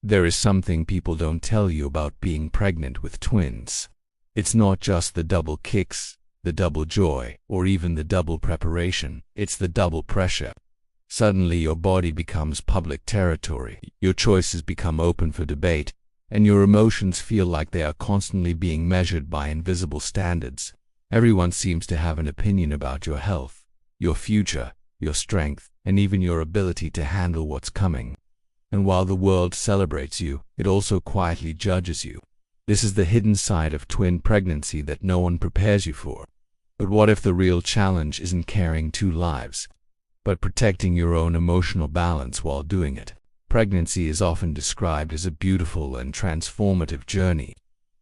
There is something people don't tell you about being pregnant with twins. It's not just the double kicks, the double joy, or even the double preparation. It's the double pressure. Suddenly your body becomes public territory, your choices become open for debate, and your emotions feel like they are constantly being measured by invisible standards. Everyone seems to have an opinion about your health, your future, your strength, and even your ability to handle what's coming. And while the world celebrates you, it also quietly judges you. This is the hidden side of twin pregnancy that no one prepares you for. But what if the real challenge isn't carrying two lives, but protecting your own emotional balance while doing it? Pregnancy is often described as a beautiful and transformative journey.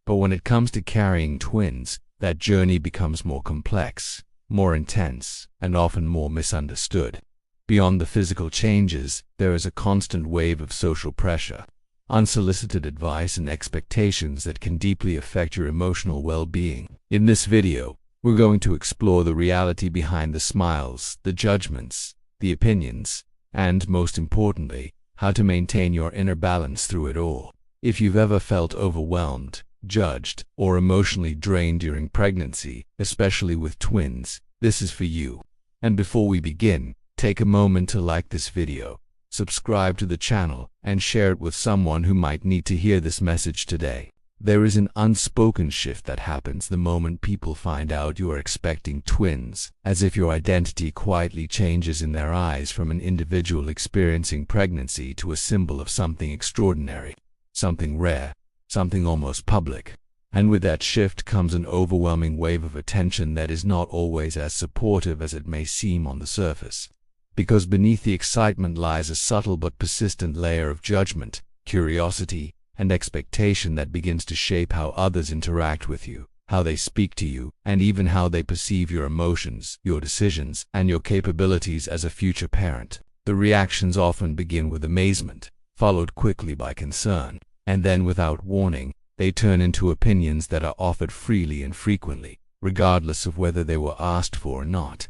But when it comes to carrying twins, that journey becomes more complex, more intense, and often more misunderstood. Beyond the physical changes, there is a constant wave of social pressure, unsolicited advice, and expectations that can deeply affect your emotional well-being. In this video, we're going to explore the reality behind the smiles, the judgments, the opinions, and, most importantly, how to maintain your inner balance through it all. If you've ever felt overwhelmed, judged, or emotionally drained during pregnancy, especially with twins, this is for you. And before we begin, take a moment to like this video, subscribe to the channel, and share it with someone who might need to hear this message today. There is an unspoken shift that happens the moment people find out you are expecting twins, as if your identity quietly changes in their eyes from an individual experiencing pregnancy to a symbol of something extraordinary, something rare, something almost public. And with that shift comes an overwhelming wave of attention that is not always as supportive as it may seem on the surface. Because beneath the excitement lies a subtle but persistent layer of judgment, curiosity, and expectation that begins to shape how others interact with you, how they speak to you, and even how they perceive your emotions, your decisions, and your capabilities as a future parent. The reactions often begin with amazement, followed quickly by concern, and then, without warning, they turn into opinions that are offered freely and frequently, regardless of whether they were asked for or not.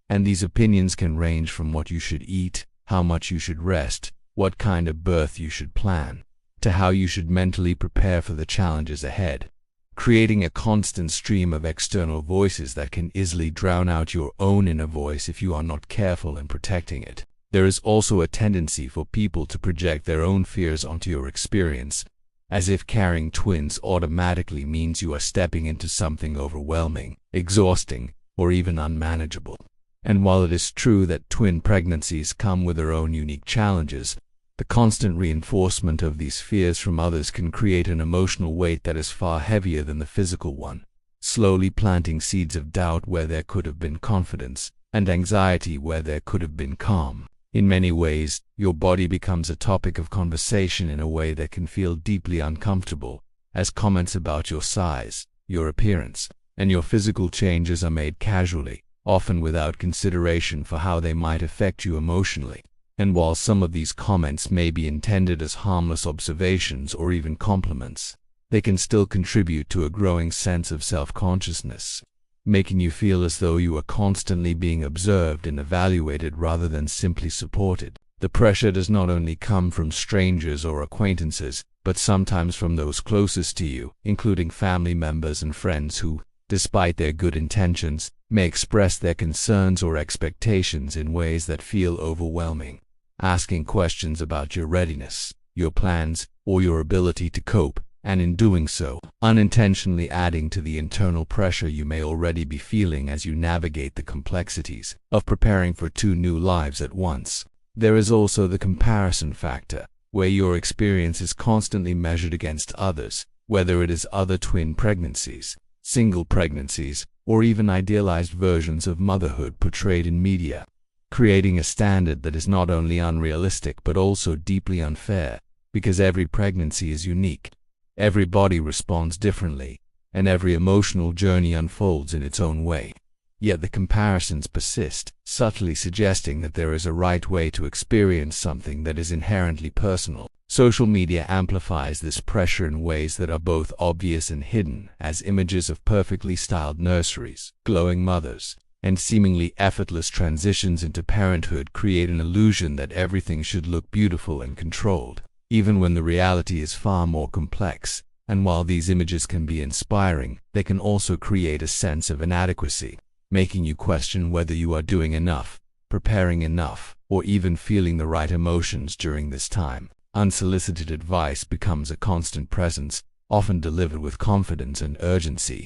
And these opinions can range from what you should eat, how much you should rest, what kind of birth you should plan, to how you should mentally prepare for the challenges ahead, creating a constant stream of external voices that can easily drown out your own inner voice if you are not careful in protecting it. There is also a tendency for people to project their own fears onto your experience, as if carrying twins automatically means you are stepping into something overwhelming, exhausting, or even unmanageable. And while it is true that twin pregnancies come with their own unique challenges, the constant reinforcement of these fears from others can create an emotional weight that is far heavier than the physical one, slowly planting seeds of doubt where there could have been confidence, and anxiety where there could have been calm. In many ways, your body becomes a topic of conversation in a way that can feel deeply uncomfortable, as comments about your size, your appearance, and your physical changes are made casually, often without consideration for how they might affect you emotionally. And while some of these comments may be intended as harmless observations or even compliments, they can still contribute to a growing sense of self-consciousness, making you feel as though you are constantly being observed and evaluated rather than simply supported. The pressure does not only come from strangers or acquaintances, but sometimes from those closest to you, including family members and friends who, despite their good intentions, may express their concerns or expectations in ways that feel overwhelming, asking questions about your readiness, your plans, or your ability to cope, and in doing so, unintentionally adding to the internal pressure you may already be feeling as you navigate the complexities of preparing for two new lives at once. There is also the comparison factor, where your experience is constantly measured against others, whether it is other twin pregnancies, single pregnancies, or even idealized versions of motherhood portrayed in media, creating a standard that is not only unrealistic but also deeply unfair, because every pregnancy is unique, every body responds differently, and every emotional journey unfolds in its own way. Yet the comparisons persist, subtly suggesting that there is a right way to experience something that is inherently personal. Social media amplifies this pressure in ways that are both obvious and hidden, as images of perfectly styled nurseries, glowing mothers, and seemingly effortless transitions into parenthood create an illusion that everything should look beautiful and controlled. even when the reality is far more complex. And while these images can be inspiring, they can also create a sense of inadequacy, making you question whether you are doing enough, preparing enough, or even feeling the right emotions during this time. Unsolicited advice becomes a constant presence, often delivered with confidence and urgency,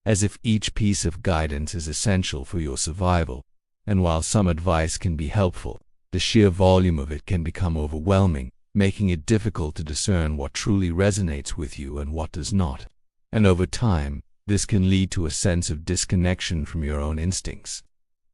as if each piece of guidance is essential for your survival. And while some advice can be helpful, the sheer volume of it can become overwhelming, making it difficult to discern what truly resonates with you and what does not. And over time, this can lead to a sense of disconnection from your own instincts,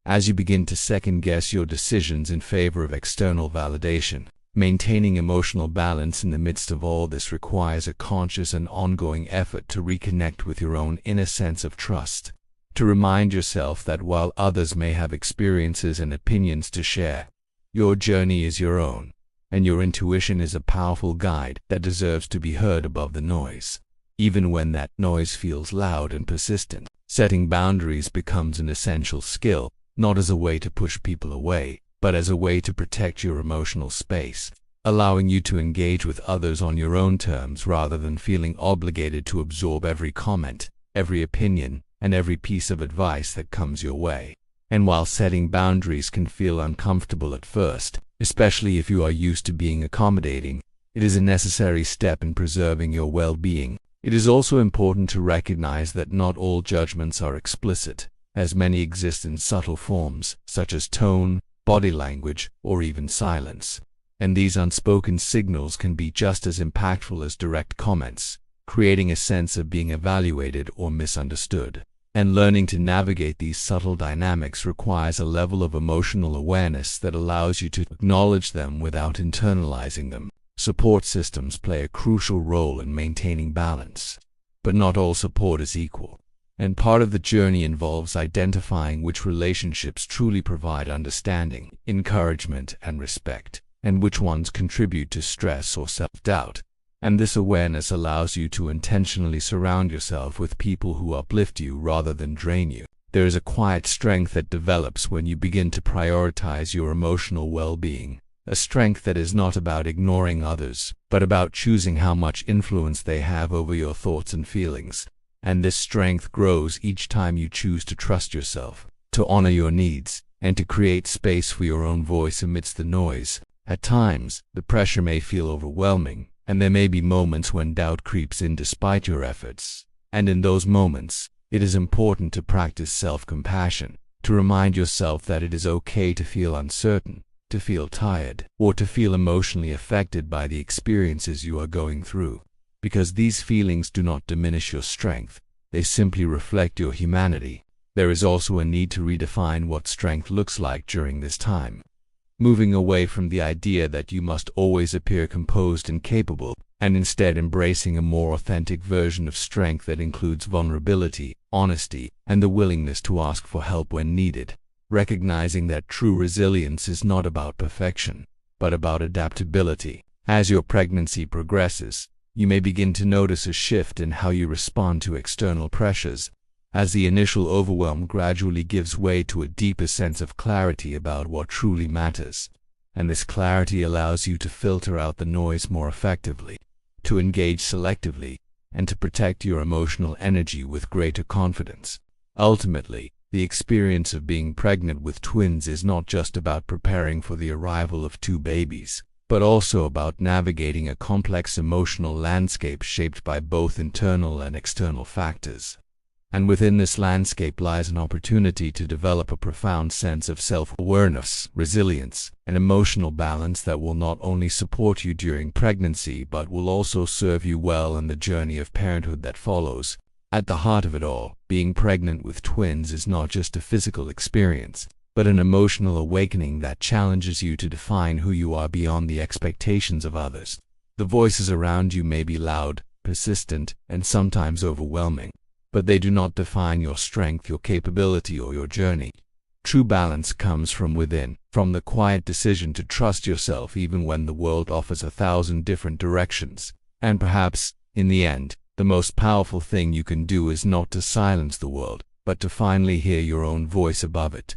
as you begin to second-guess your decisions in favor of external validation. Maintaining emotional balance in the midst of all this requires a conscious and ongoing effort to reconnect with your own inner sense of trust, to remind yourself that while others may have experiences and opinions to share, your journey is your own, and your intuition is a powerful guide that deserves to be heard above the noise. Even when that noise feels loud and persistent, setting boundaries becomes an essential skill, not as a way to push people away, but as a way to protect your emotional space, allowing you to engage with others on your own terms rather than feeling obligated to absorb every comment, every opinion, and every piece of advice that comes your way. And while setting boundaries can feel uncomfortable at first, especially if you are used to being accommodating, it is a necessary step in preserving your well-being. It is also important to recognize that not all judgments are explicit, as many exist in subtle forms, such as tone, body language, or even silence. And these unspoken signals can be just as impactful as direct comments, creating a sense of being evaluated or misunderstood. And learning to navigate these subtle dynamics requires a level of emotional awareness that allows you to acknowledge them without internalizing them. Support systems play a crucial role in maintaining balance, but not all support is equal. And part of the journey involves identifying which relationships truly provide understanding, encouragement, and respect, and which ones contribute to stress or self-doubt. And this awareness allows you to intentionally surround yourself with people who uplift you rather than drain you. There is a quiet strength that develops when you begin to prioritize your emotional well-being, a strength that is not about ignoring others, but about choosing how much influence they have over your thoughts and feelings. And this strength grows each time you choose to trust yourself, to honor your needs, and to create space for your own voice amidst the noise. At times, the pressure may feel overwhelming, and there may be moments when doubt creeps in despite your efforts. And in those moments, it is important to practice self-compassion, to remind yourself that it is okay to feel uncertain, to feel tired, or to feel emotionally affected by the experiences you are going through. Because these feelings do not diminish your strength, they simply reflect your humanity. There is also a need to redefine what strength looks like during this time, moving away from the idea that you must always appear composed and capable, and instead embracing a more authentic version of strength that includes vulnerability, honesty, and the willingness to ask for help when needed. Recognizing that true resilience is not about perfection, but about adaptability. As your pregnancy progresses, you may begin to notice a shift in how you respond to external pressures, as the initial overwhelm gradually gives way to a deeper sense of clarity about what truly matters. And this clarity allows you to filter out the noise more effectively, to engage selectively, and to protect your emotional energy with greater confidence. Ultimately, the experience of being pregnant with twins is not just about preparing for the arrival of two babies, but also about navigating a complex emotional landscape shaped by both internal and external factors. And within this landscape lies an opportunity to develop a profound sense of self-awareness, resilience, and emotional balance that will not only support you during pregnancy but will also serve you well in the journey of parenthood that follows. At the heart of it all, being pregnant with twins is not just a physical experience, but an emotional awakening that challenges you to define who you are beyond the expectations of others. The voices around you may be loud, persistent, and sometimes overwhelming, but they do not define your strength, your capability, or your journey. True balance comes from within, from the quiet decision to trust yourself even when the world offers 1,000 different directions. And perhaps, in the end, the most powerful thing you can do is not to silence the world, but to finally hear your own voice above it.